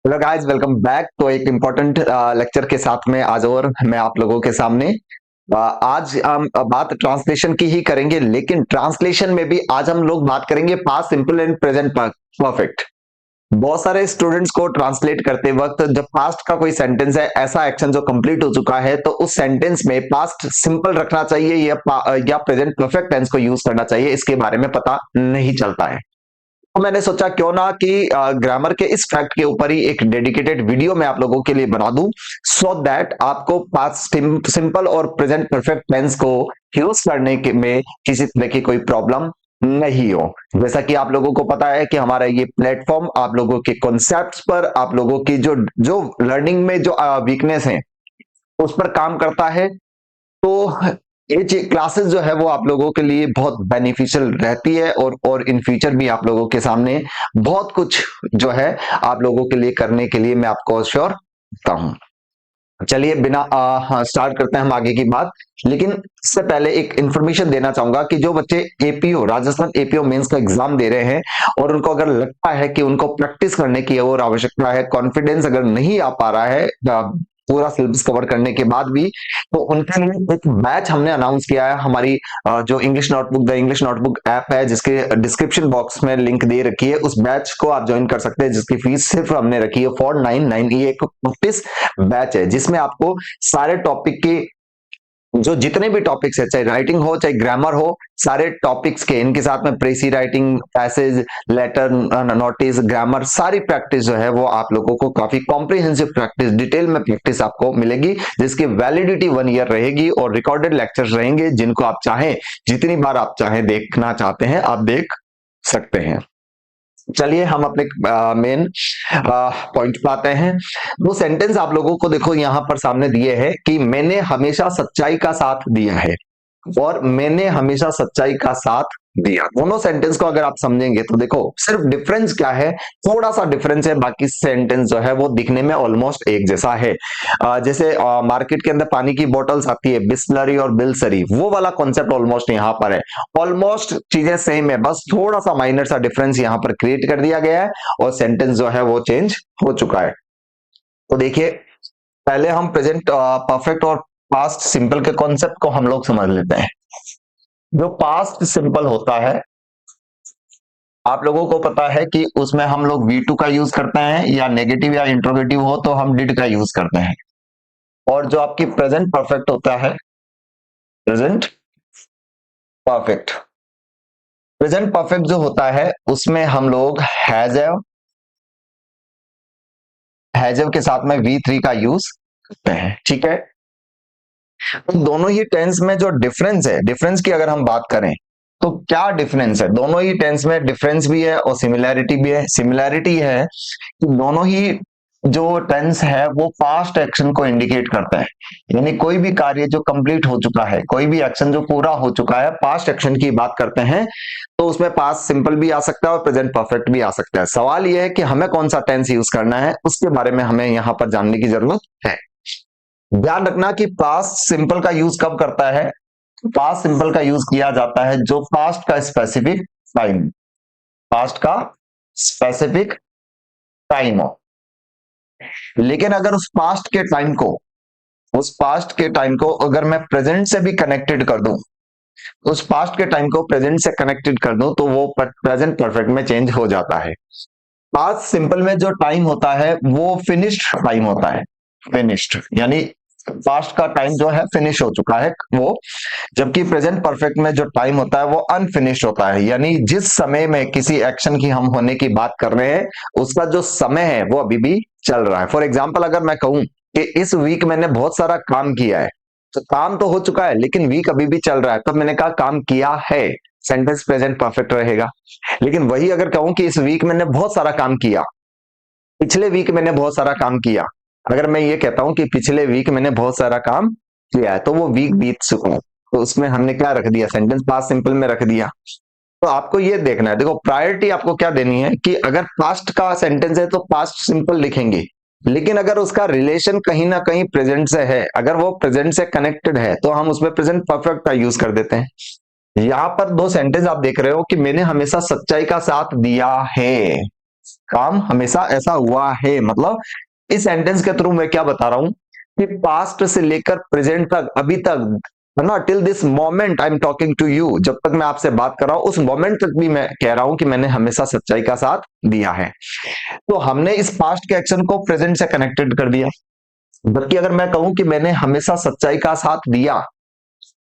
Hello guys, welcome back. तो एक important lecture के साथ में आज और मैं आप लोगों के सामने आज हम बात ट्रांसलेशन की ही करेंगे, लेकिन ट्रांसलेशन में भी आज हम लोग बात करेंगे past simple and present perfect. बहुत सारे स्टूडेंट्स को ट्रांसलेट करते वक्त जब पास्ट का कोई सेंटेंस है, ऐसा एक्शन जो कंप्लीट हो चुका है, तो उस सेंटेंस में पास्ट सिंपल रखना चाहिए या प्रेजेंट परफेक्ट टेंस को यूज करना चाहिए, इसके बारे में पता नहीं चलता है। तो मैंने सोचा क्यों ना कि ग्रामर के इस फैक्ट के ऊपर ही एक डेडिकेटेड वीडियो मैं आप लोगों के लिए बना दूं, सो दैट आपको पास्ट सिंपल और प्रेजेंट परफेक्ट टेंस को यूज करने में किसी तरह की कोई प्रॉब्लम नहीं हो। जैसा कि आप लोगों को पता है कि हमारा ये प्लेटफॉर्म आप लोगों के कॉन्सेप्ट्स पर, आप लोगों की जो जो लर्निंग में जो वीकनेस है उस पर काम करता है। तो ये क्लासेस जो है वो आप लोगों के लिए बहुत बेनिफिशियल रहती है, और इन फ्यूचर भी आप लोगों के सामने बहुत कुछ जो है आप लोगों के लिए करने के लिए मैं आपको श्योर करता हूँ। चलिए बिना स्टार्ट करते हैं हम आगे की बात। लेकिन इससे पहले एक इंफॉर्मेशन देना चाहूंगा कि जो बच्चे एपीओ राजस्थान एपीओ मेंस का एग्जाम दे रहे हैं और उनको अगर लगता है कि उनको प्रैक्टिस करने की और आवश्यकता है, कॉन्फिडेंस अगर नहीं आ पा रहा है पूरा सिलेबस कवर करने के बाद भी, तो उनके लिए एक बैच हमने अनाउंस किया है। हमारी जो द इंग्लिश नोटबुक ऐप है, जिसके डिस्क्रिप्शन बॉक्स में लिंक दे रखी है, उस बैच को आप ज्वाइन कर सकते हैं, जिसकी फीस सिर्फ हमने रखी है 499। ये एक प्रैक्टिस बैच है जिसमें आपको सारे टॉपिक की जो जितने भी टॉपिक्स है, चाहे राइटिंग हो चाहे ग्रामर हो, सारे टॉपिक्स के इनके साथ में precis writing, passage, letter, notice, grammar, सारी प्रैक्टिस जो है वो आप लोगों को काफी कॉम्प्रिहेंसिव प्रैक्टिस, डिटेल में प्रैक्टिस आपको मिलेगी, जिसकी वैलिडिटी 1 ईयर रहेगी और रिकॉर्डेड लेक्चर्स रहेंगे, जिनको आप चाहें जितनी बार आप चाहें देखना चाहते हैं आप देख सकते हैं। चलिए हम अपने मेन पॉइंट पे आते हैं। वो सेंटेंस आप लोगों को देखो यहाँ पर सामने दिए है कि मैंने हमेशा सच्चाई का साथ दिया है और मैंने हमेशा सच्चाई का साथ दिया। दोनों सेंटेंस को अगर आप समझेंगे तो देखो सिर्फ डिफरेंस क्या है, थोड़ा सा डिफरेंस है, बाकी सेंटेंस जो है वो दिखने में ऑलमोस्ट एक जैसा है। जैसे मार्केट के अंदर पानी की बोतल्स आती है, बिस्लरी और बिलसरी, वो वाला कॉन्सेप्ट ऑलमोस्ट यहाँ पर है। ऑलमोस्ट चीजें सेम है, बस थोड़ा सा माइनर सा डिफरेंस यहाँ पर क्रिएट कर दिया गया है और सेंटेंस जो है वो चेंज हो चुका है। तो देखिए, पहले हम प्रेजेंट परफेक्ट और पास्ट सिंपल के कॉन्सेप्ट को हम लोग समझ लेते हैं। जो पास्ट सिंपल होता है, आप लोगों को पता है कि उसमें हम लोग V2 का यूज करते हैं, या नेगेटिव या इंट्रोगेटिव हो तो हम डिड का यूज करते हैं। और जो आपकी प्रेजेंट परफेक्ट होता है, प्रेजेंट परफेक्ट, प्रेजेंट परफेक्ट जो होता है उसमें हम लोग हैजव के साथ में V3 का यूज करते हैं। ठीक है, तो दोनों ही टेंस में जो डिफरेंस है, डिफरेंस की अगर हम बात करें तो क्या डिफरेंस है, दोनों ही टेंस में डिफरेंस भी है और सिमिलैरिटी भी है। सिमिलैरिटी है कि दोनों ही जो टेंस है वो पास्ट एक्शन को इंडिकेट करता है, यानी कोई भी कार्य जो कंप्लीट हो चुका है, कोई भी एक्शन जो पूरा हो चुका है, पास्ट एक्शन की बात करते हैं, तो उसमें पास्ट सिंपल भी आ सकता है और प्रेजेंट परफेक्ट भी आ सकता है। सवाल यह है कि हमें कौन सा टेंस यूज करना है, उसके बारे में हमें यहाँ पर जानने की जरूरत है। ध्यान रखना कि पास्ट सिंपल का यूज कब करता है, पास्ट सिंपल का यूज किया जाता है जो पास्ट का स्पेसिफिक टाइम, पास्ट का स्पेसिफिक टाइम हो। लेकिन अगर उस पास्ट के टाइम को अगर मैं प्रेजेंट से भी कनेक्टेड कर दूं, उस पास्ट के टाइम को प्रेजेंट से कनेक्टेड कर दूं, तो वो प्रेजेंट परफेक्ट में चेंज हो जाता है। पास्ट सिंपल में जो टाइम होता है वो फिनिश्ड टाइम होता है, फिनिश्ड यानी पास्ट का टाइम जो है फिनिश हो चुका है वो, जबकि प्रेजेंट परफेक्ट में जो टाइम होता है वो अनफिनिश्ड होता है, यानी जिस समय में किसी एक्शन की हम होने की बात कर रहे हैं उसका जो समय है वो अभी भी चल रहा है। फॉर एग्जाम्पल, अगर मैं कहूं कि इस वीक मैंने बहुत सारा काम किया है, तो काम तो हो चुका है लेकिन वीक अभी भी चल रहा है, तब मैंने कहा काम किया है, सेंटेंस प्रेजेंट परफेक्ट रहेगा। लेकिन वही अगर कहूं कि इस वीक मैंने बहुत सारा काम किया, पिछले वीक मैंने बहुत सारा काम किया, अगर मैं ये कहता हूं कि पिछले वीक मैंने बहुत सारा काम किया है, तो वो वीक बीत चुका है, तो उसमें हमने क्या रख दिया, सेंटेंस पास्ट सिंपल में रख दिया। तो आपको ये देखना है, देखो प्रायोरिटी आपको क्या देनी है कि अगर पास्ट का सेंटेंस है तो पास्ट सिंपल लिखेंगे, लेकिन अगर उसका रिलेशन कहीं ना कहीं प्रेजेंट से है, अगर वो प्रेजेंट से कनेक्टेड है, तो हम उसमें प्रेजेंट परफेक्ट का यूज कर देते हैं। यहां पर दो सेंटेंस आप देख रहे हो कि मैंने हमेशा सच्चाई का साथ दिया है, काम हमेशा ऐसा हुआ है, मतलब इस सेंटेंस के थ्रू मैं क्या बता रहा हूं कि पास्ट से लेकर प्रेजेंट तक, अभी तक, है ना, till this moment I am talking to you, जब तक मैं आपसे बात कर रहा हूं उस मोमेंट तक भी मैं कह रहा हूं कि मैंने हमेशा सच्चाई का साथ दिया है। तो हमने इस पास्ट के एक्शन को प्रेजेंट से कनेक्टेड कर दिया। जबकि अगर मैं कहूं कि मैंने हमेशा सच्चाई का साथ दिया,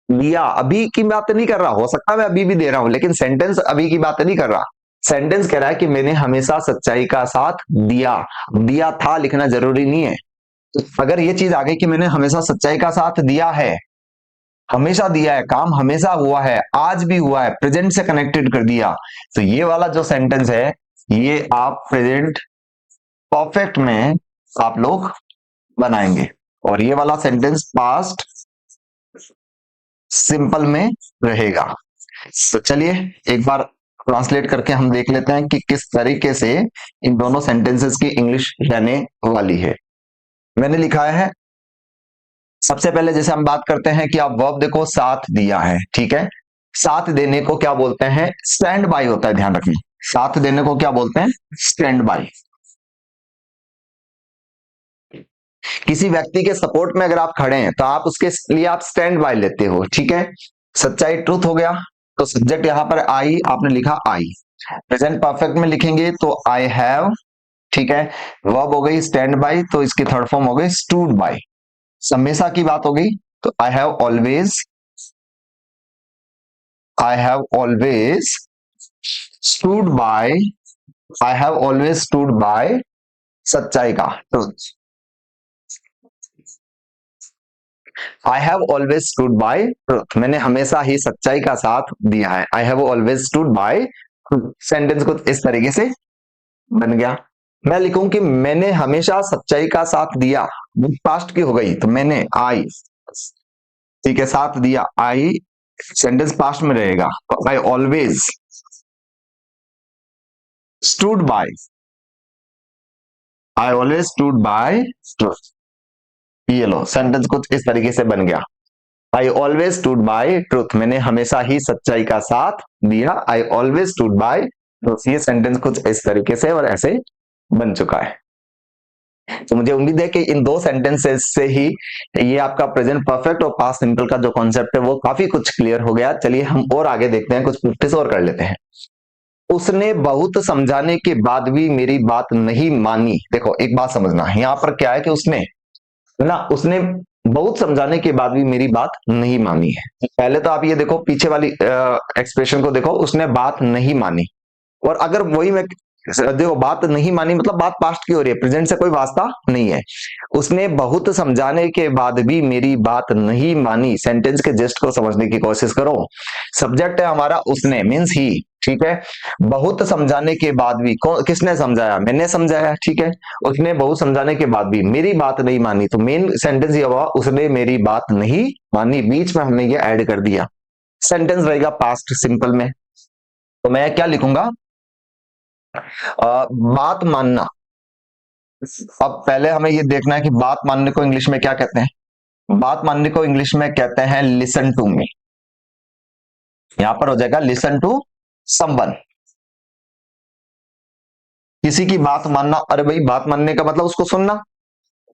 दिया अभी की बात नहीं कर रहा, हो सकता है मैं अभी भी दे रहा हूं, लेकिन सेंटेंस अभी की बात नहीं कर रहा। सेंटेंस कह रहा है कि मैंने हमेशा सच्चाई का साथ दिया। दिया था लिखना जरूरी नहीं है। तो अगर ये चीज आ गई कि मैंने हमेशा सच्चाई का साथ दिया है, हमेशा दिया है, काम हमेशा हुआ है, आज भी हुआ है, प्रेजेंट से कनेक्टेड कर दिया, तो ये वाला जो सेंटेंस है ये आप प्रेजेंट परफेक्ट में आप लोग बनाएंगे, और ये वाला सेंटेंस पास्ट सिंपल में रहेगा। तो चलिए एक बार ट्रांसलेट करके हम देख लेते हैं कि किस तरीके से इन दोनों सेंटेंसेस की इंग्लिश रहने वाली है। मैंने लिखा है, सबसे पहले जैसे हम बात करते हैं कि आप वर्ब देखो, साथ दिया है, ठीक है। साथ देने को क्या बोलते हैं? स्टैंड बाय होता है, ध्यान रखना। साथ देने को क्या बोलते हैं? Stand by. किसी व्यक्ति के सपोर्ट में अगर आप खड़े हैं तो आप उसके लिए आप स्टैंड बाय लेते हो, ठीक है। सच्चाई ट्रूथ हो गया, तो सब्जेक्ट यहां पर आई, आपने लिखा आई। प्रेजेंट परफेक्ट में लिखेंगे तो आई हैव, ठीक है। वर्ब हो गई स्टैंड बाय, तो इसकी थर्ड फॉर्म हो गई स्टूड बाय। हमेशा की बात हो गई तो आई have always stood by, I have always stood by सच्चाई का, truth. I have always stood by truth, मैंने हमेशा ही सच्चाई का साथ दिया है। I have always stood by truth. Sentence कुछ इस तरीके से बन गया। मैं लिखूं कि मैंने हमेशा सच्चाई का साथ दिया, पास्ट की हो गई तो मैंने आई, ठीक है, साथ दिया, आई सेंटेंस पास्ट में रहेगा, तो I always stood by, I always stood by truth. ये लो सेंटेंस कुछ इस तरीके से बन गया। I always stood by truth, मैंने हमेशा ही सच्चाई का साथ दिया। I always stood by truth, ये सेंटेंस कुछ इस तरीके से और ऐसे बन चुका है। तो मुझे उम्मीद है कि इन दो सेंटेंसेस से ही ये आपका प्रेजेंट परफेक्ट और पास्ट सिंपल का जो कॉन्सेप्ट है वो काफी कुछ क्लियर हो गया। चलिए हम और आगे देखते हैं, कुछ प्रैक्टिस और कर लेते हैं। उसने बहुत समझाने के बाद भी मेरी बात नहीं मानी। देखो एक बात समझना, यहाँ पर क्या है कि उसने ना, उसने बहुत समझाने के बाद भी मेरी बात नहीं मानी है। पहले तो आप ये देखो, पीछे वाली एक्सप्रेशन को देखो, उसने बात नहीं मानी। और अगर वही मैं देखो, बात नहीं मानी मतलब बात पास्ट की हो रही है, प्रेजेंट से कोई वास्ता नहीं है। उसने बहुत समझाने के बाद भी मेरी बात नहीं मानी, सेंटेंस के जेस्ट को समझने की कोशिश करो। सब्जेक्ट है हमारा उसने, मीन्स ही, ठीक है। बहुत समझाने के बाद भी, किसने समझाया? मैंने समझाया, ठीक है। उसने बहुत समझाने के बाद भी मेरी बात नहीं मानी, तो मेन सेंटेंस ये हुआ, उसने मेरी बात नहीं मानी, बीच में हमने ये ऐड कर दिया। सेंटेंस रहेगा पास्ट सिंपल में, तो मैं क्या लिखूंगा? बात मानना। अब पहले हमें ये देखना है कि बात मानने को इंग्लिश में क्या कहते हैं। बात मानने को इंग्लिश में कहते हैं लिसन टू मी। यहां पर हो जाएगा लिसन टू समवन। किसी की बात मानना, अरे भाई बात मानने का मतलब उसको सुनना।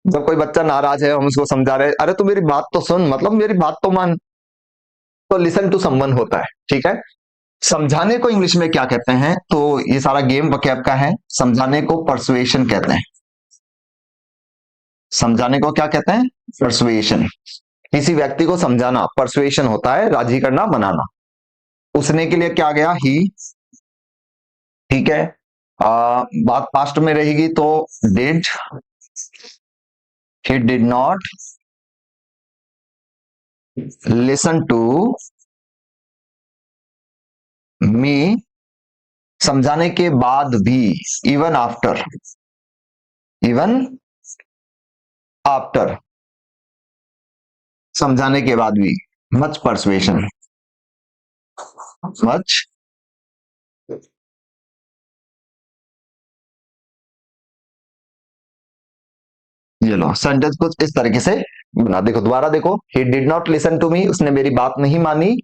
जब कोई बच्चा नाराज है, हम उसको समझा रहे हैं, अरे तू मेरी बात तो सुन, मतलब मेरी बात तो मान, तो लिसन टू समवन होता है, ठीक है। समझाने को इंग्लिश में क्या कहते हैं? तो ये सारा गेम वकैब का है। समझाने को परसुएशन कहते हैं। समझाने को क्या कहते हैं? परसुएशन। किसी व्यक्ति को समझाना परसुएशन होता है, राजी करना, बनाना। उसने के लिए क्या गया? ही, ठीक है। बात पास्ट में रहेगी तो did, he did not listen to me, समझाने के बाद भी, इवन आफ्टर, इवन आफ्टर, समझाने के बाद भी, मच परसुएशन, मच। ये लो सेंटेंस कुछ इस तरीके से बना। देखो दोबारा देखो, he did not listen to me, उसने मेरी बात नहीं मानी,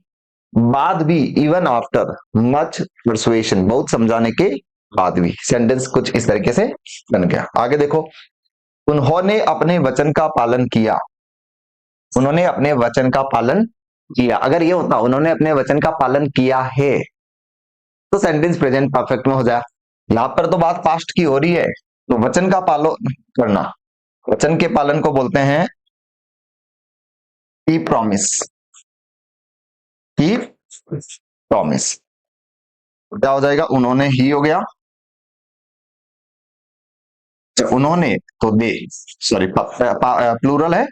बाद भी, इवन आफ्टर, मच परसुएशन, बहुत समझाने के बाद भी। सेंटेंस कुछ इस तरीके से बन गया। आगे देखो, उन्होंने अपने वचन का पालन किया। उन्होंने अपने वचन का पालन किया, अगर ये होता उन्होंने अपने वचन का पालन किया है, तो सेंटेंस प्रेजेंट परफेक्ट में हो जाए। यहां पर तो बात पास्ट की हो रही है, तो वचन का पालन करना, वचन के पालन को बोलते हैं की प्रॉमिस। की प्रॉमिस क्या हो जाएगा, उन्होंने ही हो गया, उन्होंने तो दे, सॉरी प्लूरल है,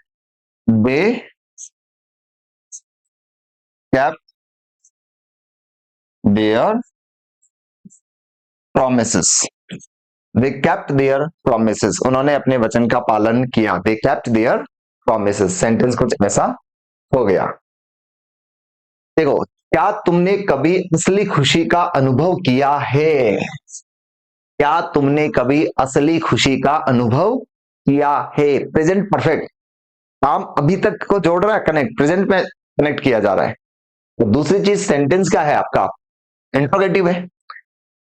they kept their promises. They kept their promises, उन्होंने अपने वचन का पालन किया। They kept their promises, sentence कुछ ऐसा हो गया। देखो, क्या तुमने कभी असली खुशी का अनुभव किया है? क्या तुमने कभी असली खुशी का अनुभव किया है? प्रेजेंट परफेक्ट, काम अभी तक को जोड़ रहा है, कनेक्ट प्रेजेंट में कनेक्ट किया जा रहा है। तो दूसरी चीज सेंटेंस क्या है आपका, इंट्रोगेटिव है।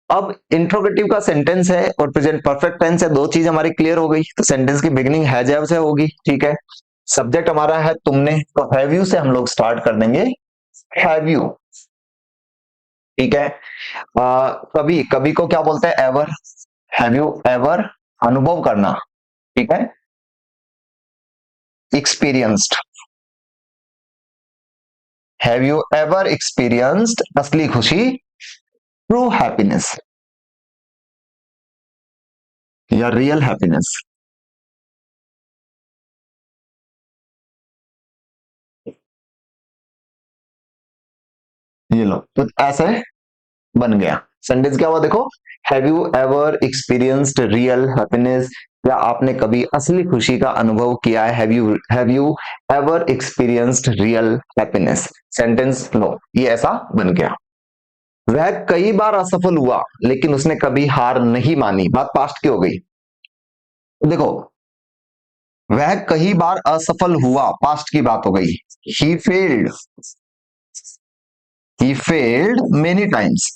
अब इंट्रोगेटिव का सेंटेंस है और प्रेजेंट परफेक्ट टेंस है, दो चीज हमारी क्लियर हो गई। तो सेंटेंस की बिगिनिंग हैज हैव से होगी, ठीक है। सब्जेक्ट हमारा है तुमने, तो हैव यू से हम लोग स्टार्ट कर देंगे, हैव यू, ठीक है। कभी, कभी को क्या बोलते हैं, एवर। हैव यू एवर, अनुभव करना, ठीक है। Experienced, have you ever experienced असली खुशी, ट्रू हैप्पीनेस या रियल हैप्पीनेस। ये लो, तो ऐसे बन गया। सेंटेंस क्या हुआ देखो, have you ever experienced real happiness, या आपने कभी असली खुशी का अनुभव किया है, have you ever experienced real happiness. Sentence लो, ये ऐसा बन गया। वह कई बार असफल हुआ लेकिन उसने कभी हार नहीं मानी, बात पास्ट की हो गई। तो देखो, वह कई बार असफल हुआ, पास्ट की बात हो गई। He failed, he failed many times,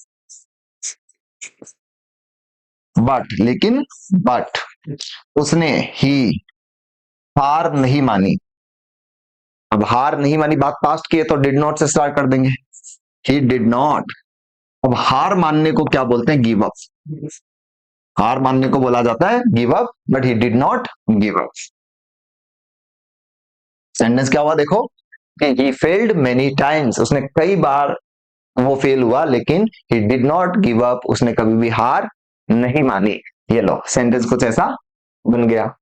but, लेकिन, बट उसने ही हार नहीं मानी। अब हार नहीं मानी, बात पास्ट की है, तो डिड नॉट से स्टार्ट कर देंगे, ही डिड नॉट। अब हार मानने को क्या बोलते हैं, गिव अप। हार मानने को बोला जाता है give up, but he did not give up. Sentence क्या हुआ देखो, कि ही फेल्ड मेनी टाइम्स, उसने कई बार वो फेल हुआ, लेकिन ही डिड नॉट गिव अप, उसने कभी भी हार नहीं मानी। ये लो, सेंटेंस कुछ ऐसा बन गया।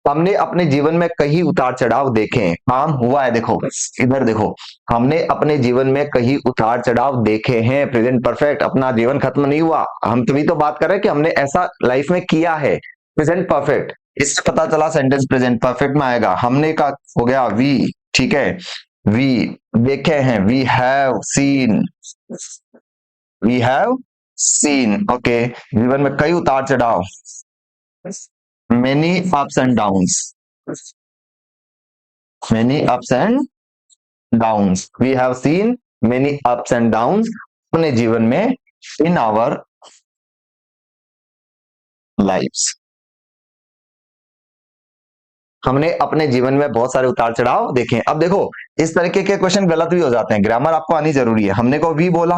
हमने अपने जीवन में कई उतार चढ़ाव देखे हैं, काम हुआ है, देखो इधर देखो, हमने अपने जीवन में कई उतार चढ़ाव देखे हैं, प्रेजेंट परफेक्ट, अपना जीवन खत्म नहीं हुआ। हम तभी तो बात कर रहे हैं कि हमने ऐसा लाइफ में किया है, प्रेजेंट परफेक्ट। इससे पता चला सेंटेंस प्रेजेंट परफेक्ट में आएगा। हमने का हो गया वी, ठीक है, वी देखे हैं, वी हैव सीन, ओके। जीवन में कई उतार चढ़ाव, many ups and downs, many ups and downs, we have seen many ups and downs अपने जीवन में, in our lives, हमने अपने जीवन में बहुत सारे उतार चढ़ाव देखे हैं। अब देखो, इस तरीके के क्वेश्चन गलत भी हो जाते हैं, ग्रामर आपको आनी जरूरी है। हमने को वी बोला,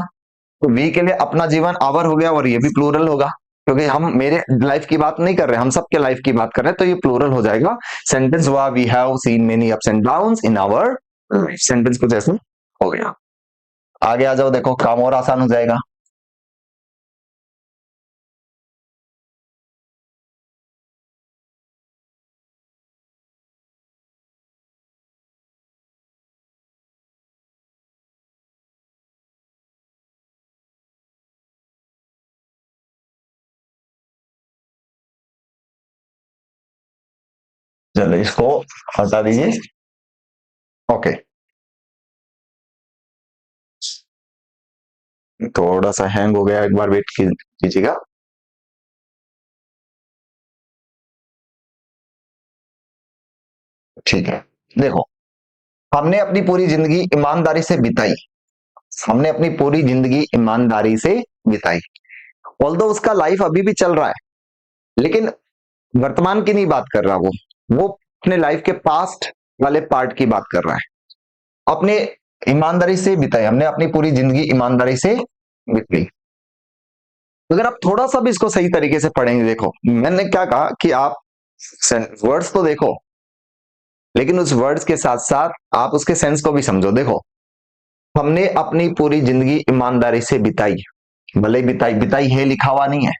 तो वी के लिए अपना जीवन आवर हो गया, और ये भी प्लूरल होगा, क्योंकि हम मेरे लाइफ की बात नहीं कर रहे, हम सबके लाइफ की बात कर रहे हैं, तो ये प्लूरल हो जाएगा। सेंटेंस हुआ we have seen many ups and downs in our, sentence कुछ ऐसा हो गया। आगे आ जाओ, देखो काम और आसान हो जाएगा। चलो इसको हटा दीजिए, ओके। थोड़ा सा हैंग हो गया, एक बार वेट कीजिएगा। ठीक है, देखो, हमने अपनी पूरी जिंदगी ईमानदारी से बिताई, हमने अपनी पूरी जिंदगी ईमानदारी से बिताई। ऑल्दो उसका लाइफ अभी भी चल रहा है, लेकिन वर्तमान की नहीं बात कर रहा वो अपने लाइफ के पास्ट वाले पार्ट की बात कर रहा है। अपने ईमानदारी से बिताई, हमने अपनी पूरी जिंदगी ईमानदारी से बिताई। अगर आप थोड़ा सा भी इसको सही तरीके से पढ़ेंगे, देखो मैंने क्या कहा कि आप वर्ड्स तो देखो, लेकिन उस वर्ड्स के साथ साथ आप उसके सेंस को भी समझो। देखो, हमने अपनी पूरी जिंदगी ईमानदारी से बिताई, भले ही बिताई बिताई है लिखा हुआ नहीं है,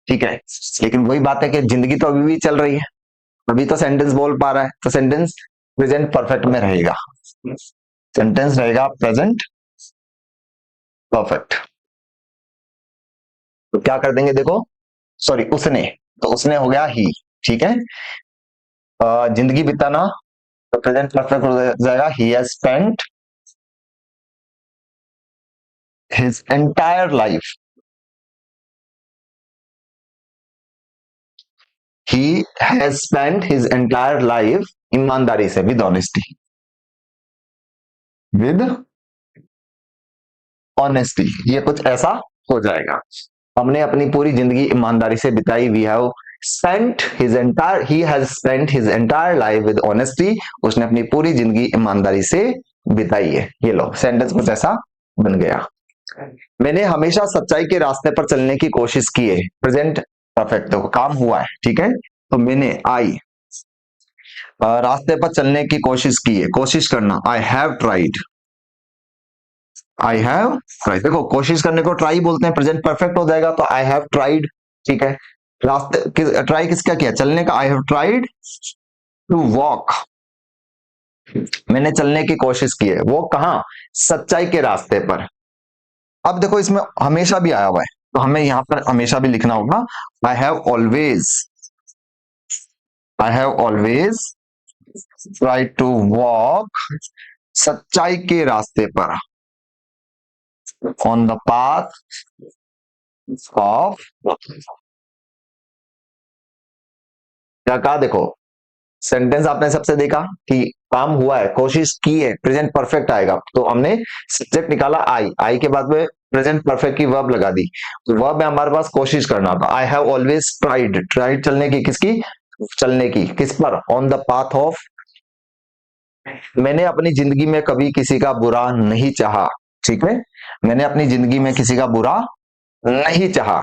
ठीक है, लेकिन वही बात है कि जिंदगी तो अभी भी चल रही है, अभी तो सेंटेंस बोल पा रहा है, तो सेंटेंस प्रेजेंट परफेक्ट में रहेगा, सेंटेंस रहेगा प्रेजेंट परफेक्ट। तो क्या कर देंगे, देखो, सॉरी उसने, तो उसने हो गया ही, ठीक है। जिंदगी बिताना, तो प्रेजेंट परफेक्ट हो जाएगा, ही has spent his entire life, he has spent his entire life ईमानदारी से, विद ऑनेस्टी, विद ऑनेस्टी, ये कुछ ऐसा हो जाएगा। हमने अपनी पूरी जिंदगी ईमानदारी से बिताई, we have spent his entire, he has spent his entire life with honesty, उसने अपनी पूरी जिंदगी ईमानदारी से बिताई है। ये लो, सेंटेंस कुछ ऐसा बन गया। मैंने हमेशा सच्चाई के रास्ते पर चलने की कोशिश की है, प्रेजेंट परफेक्ट, तो काम हुआ है, ठीक है। तो मैंने आई रास्ते पर चलने की कोशिश की है, कोशिश करना, आई have tried, I have tried, देखो कोशिश करने को ट्राई बोलते हैं, प्रेजेंट परफेक्ट हो जाएगा, तो आई हैव ट्राइड, ठीक है। रास्ते ट्राई किसका किया, चलने का, I have tried to walk, मैंने चलने की कोशिश की है, वो कहा, सच्चाई के रास्ते पर। अब देखो इसमें हमेशा भी आया हुआ है, तो हमें यहां पर हमेशा भी लिखना होगा, I have always, I have always try to walk, सच्चाई के रास्ते पर, ऑन द पाथ ऑफ, क्या कहा, देखो सेंटेंस आपने सबसे देखा कि काम हुआ है, कोशिश की है, प्रेजेंट परफेक्ट आएगा, तो हमने सब्जेक्ट निकाला आई, आई के बाद में प्रेजेंट परफेक्ट की वर्ब लगा दी, तो वर्ब में हमारे पास कोशिश करना था, आई हैव ऑलवेज ट्राइड, ट्राइड चलने की, किसकी, चलने की, किस पर, ऑन द पाथ ऑफ, मैंने अपनी जिंदगी में कभी किसी का बुरा नहीं चाहा, ठीक है, मैंने अपनी जिंदगी में किसी का बुरा नहीं चाहा,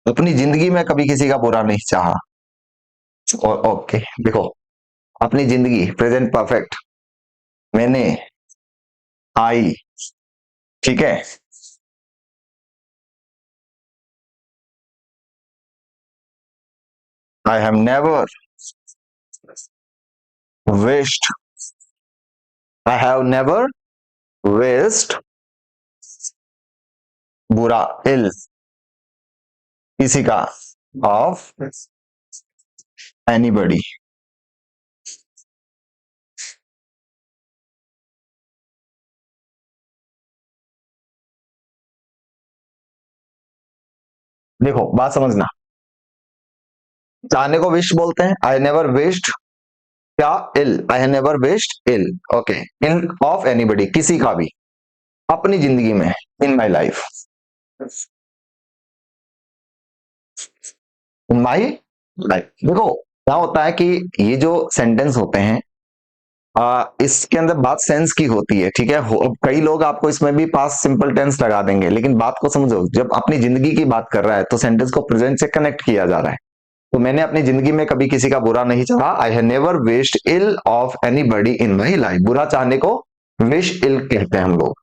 अपनी जिंदगी में कभी किसी का बुरा नहीं चाहा, और ओके देखो, अपनी जिंदगी प्रेजेंट परफेक्ट, मैंने, आई, ठीक है, I have never wished, I have never wished बुरा, इल, किसी का, ऑफ एनीबडी। देखो बात समझना, चाहने को विश बोलते हैं, आई नेवर विश्ड, क्या, ill, I have never wished ill, okay, in of anybody, किसी का भी, अपनी जिंदगी में, इन my life, in my life. देखो क्या होता है कि ये जो सेंटेंस होते हैं, इसके अंदर बात सेंस की होती है, ठीक है। कई लोग आपको इसमें भी पास्ट सिंपल टेंस लगा देंगे, लेकिन बात को समझो, जब अपनी जिंदगी की बात कर रहा है तो सेंटेंस को प्रेजेंट से कनेक्ट किया जा रहा है। तो मैंने अपनी जिंदगी में कभी किसी का बुरा नहीं चाहा, I have never wished ill of anybody in my life, बुरा चाहने को विश इल कहते हैं हम लोग।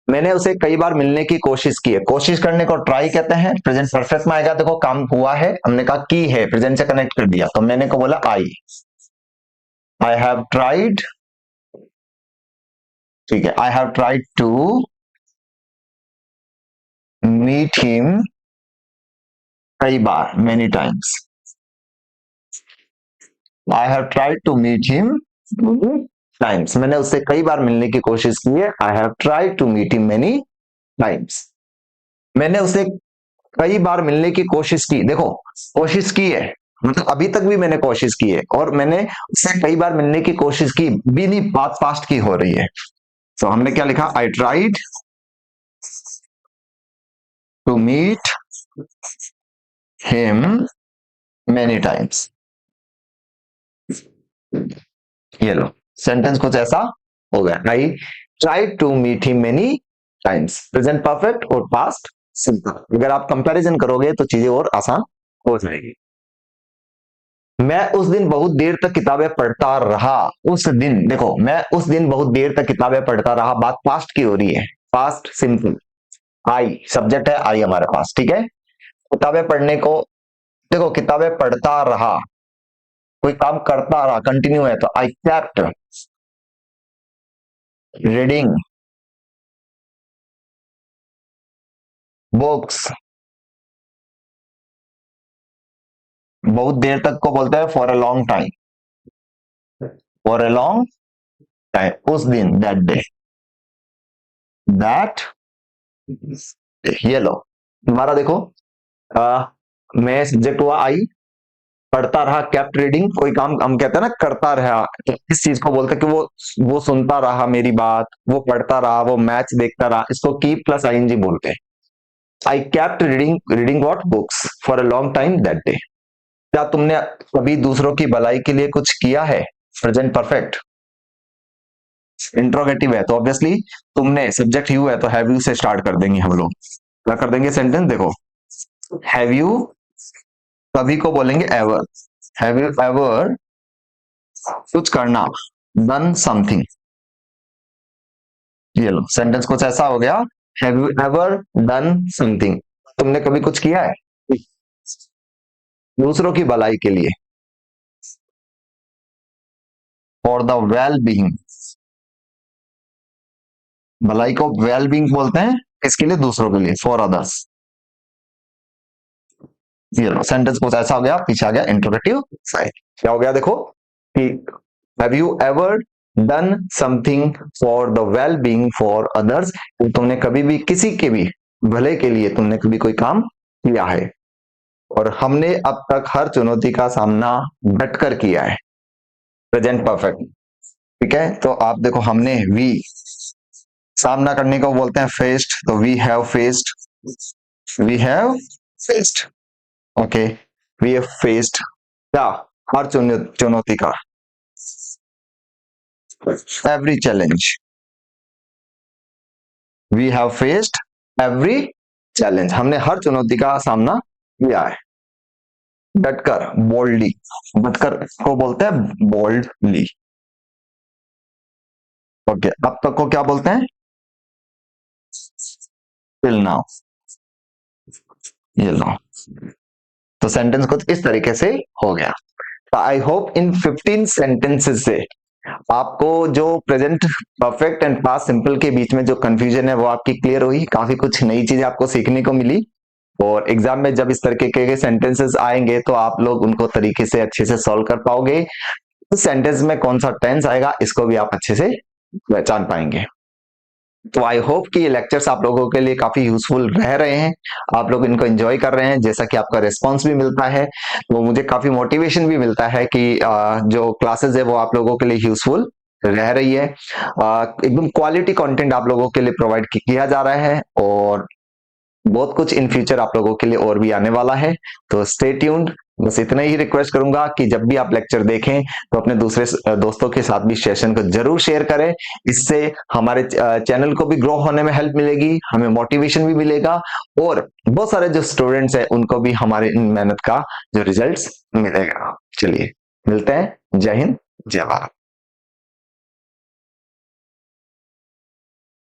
मैंने उसे कई बार मिलने की कोशिश की है, कोशिश करने को ट्राई कहते हैं, प्रेजेंट परफेक्ट में आएगा, देखो काम हुआ है, हमने कहा की है, प्रेजेंट से कनेक्ट कर दिया, तो मैंने को बोला आई हैव ट्राइड, ठीक है, I have tried to meet him, कई बार, many times, I have tried to meet him times, मैंने उससे कई बार मिलने की कोशिश की है, I have tried to meet him many times, मैंने उसे कई बार मिलने की कोशिश की, देखो कोशिश की है, मतलब अभी तक भी मैंने कोशिश की है, और मैंने उससे कई बार मिलने की कोशिश की भी नहीं, बात पास्ट की हो रही है, तो हमने क्या लिखा, I tried to meet him many times. ये लो, सेंटेंस कुछ ऐसा हो गया, I try to meet him many times. Present perfect और पास्ट सिंपल, अगर आप कंपैरिजन करोगे तो चीजें और आसान हो जाएगी। मैं उस दिन बहुत देर तक किताबें पढ़ता रहा। उस दिन, देखो, मैं उस दिन बहुत देर तक किताबें पढ़ता रहा, बात पास्ट की हो रही है, पास्ट सिंपल। आई सब्जेक्ट है, आई हमारे पास, ठीक है। किताबें पढ़ने को, देखो, किताबें पढ़ता रहा, कोई काम करता रहा, कंटिन्यू है, तो आई केप्ट रीडिंग बुक्स। बहुत देर तक को बोलते हैं for a long time, for a long time, उस दिन, दैट डे, दैट, ये लो तुम्हारा, देखो, आ, मैं सब्जेक्ट हुआ आई, पढ़ता रहा, केप्ट रीडिंग, कोई काम हम कहते हैं ना करता रहा, तो इस चीज को बोलते हैं कि वो सुनता रहा मेरी बात, वो पढ़ता रहा, वो मैच देखता रहा, इसको कीप प्लस आईएनजी बोलते हैं। I kept reading what books for a long time that day. क्या तुमने कभी दूसरों की भलाई के लिए कुछ किया है? प्रेजेंट परफेक्ट, इंट्रोगेटिव है तो ऑब्वियसली तुमने, सब्जेक्ट यू है तो हैव यू से स्टार्ट कर देंगे हम लोग। क्या कर देंगे सेंटेंस, देखो, हैव यू, कभी को बोलेंगे एवर, हैव यू एवर, कुछ करना, डन समथिंग। ये लो, सेंटेंस कुछ ऐसा हो गया, have you ever done something, तुमने कभी कुछ किया है दूसरों की भलाई के लिए, फॉर द वेल बीइंग, भलाई को वेल बीइंग बोलते हैं, किसके लिए, दूसरों के लिए, फॉर अदर्स। ये लो, सेंटेंस कुछ ऐसा हो गया, पीछे आ गया इंट्रोगेटिव साइड। क्या हो गया, देखो कि have you ever done something for the well being for others, तुमने कभी भी किसी के भी भले के लिए तुमने कभी कोई काम किया है, और हमने अब तक हर चुनौती का सामना डटकर किया है, प्रेजेंट परफेक्ट, ठीक है। तो आप देखो, हमने, वी, सामना करने को बोलते हैं फेस्ड, तो we have faced, we have faced, okay, we have faced क्या, हर चुनौती का, every challenge, we have faced every challenge, हमने हर चुनौती का सामना किया है, डटकर, बोल्डली, डटकर को बोलते हैं बोल्डली, ओके। अब तक को क्या बोलते हैं, टिल नाउ, ये लो, तो सेंटेंस कुछ इस तरीके से हो गया। आई होप इन 15 सेंटेंसेस से आपको जो present perfect and past simple के बीच में जो कंफ्यूजन है वो आपकी क्लियर हुई, काफी कुछ नई चीजें आपको सीखने को मिली, और एग्जाम में जब इस तरीके के सेंटेंसेस आएंगे तो आप लोग उनको तरीके से अच्छे से सॉल्व कर पाओगे। उस सेंटेंस में कौन सा टेंस आएगा इसको भी आप अच्छे से पहचान पाएंगे। तो आई होप कि ये लेक्चर्स आप लोगों के लिए काफी यूजफुल रह रहे हैं, आप लोग इनको एंजॉय कर रहे हैं, जैसा कि आपका रिस्पांस भी मिलता है तो मुझे काफी मोटिवेशन भी मिलता है कि जो क्लासेस है वो आप लोगों के लिए यूजफुल रह रही है। एकदम क्वालिटी कंटेंट आप लोगों के लिए प्रोवाइड किया जा रहा है, और बहुत कुछ इन फ्यूचर आप लोगों के लिए और भी आने वाला है, तो स्टे ट्यून्ड। बस इतना ही रिक्वेस्ट करूंगा कि जब भी आप लेक्चर देखें तो अपने दूसरे दोस्तों के साथ भी सेशन को जरूर शेयर करें, इससे हमारे चैनल को भी ग्रो होने में हेल्प मिलेगी, हमें मोटिवेशन भी मिलेगा, और बहुत सारे जो स्टूडेंट्स हैं उनको भी हमारे इन मेहनत का जो रिजल्ट्स मिलेगा। चलिए मिलते हैं, जय हिंद, जय भारत।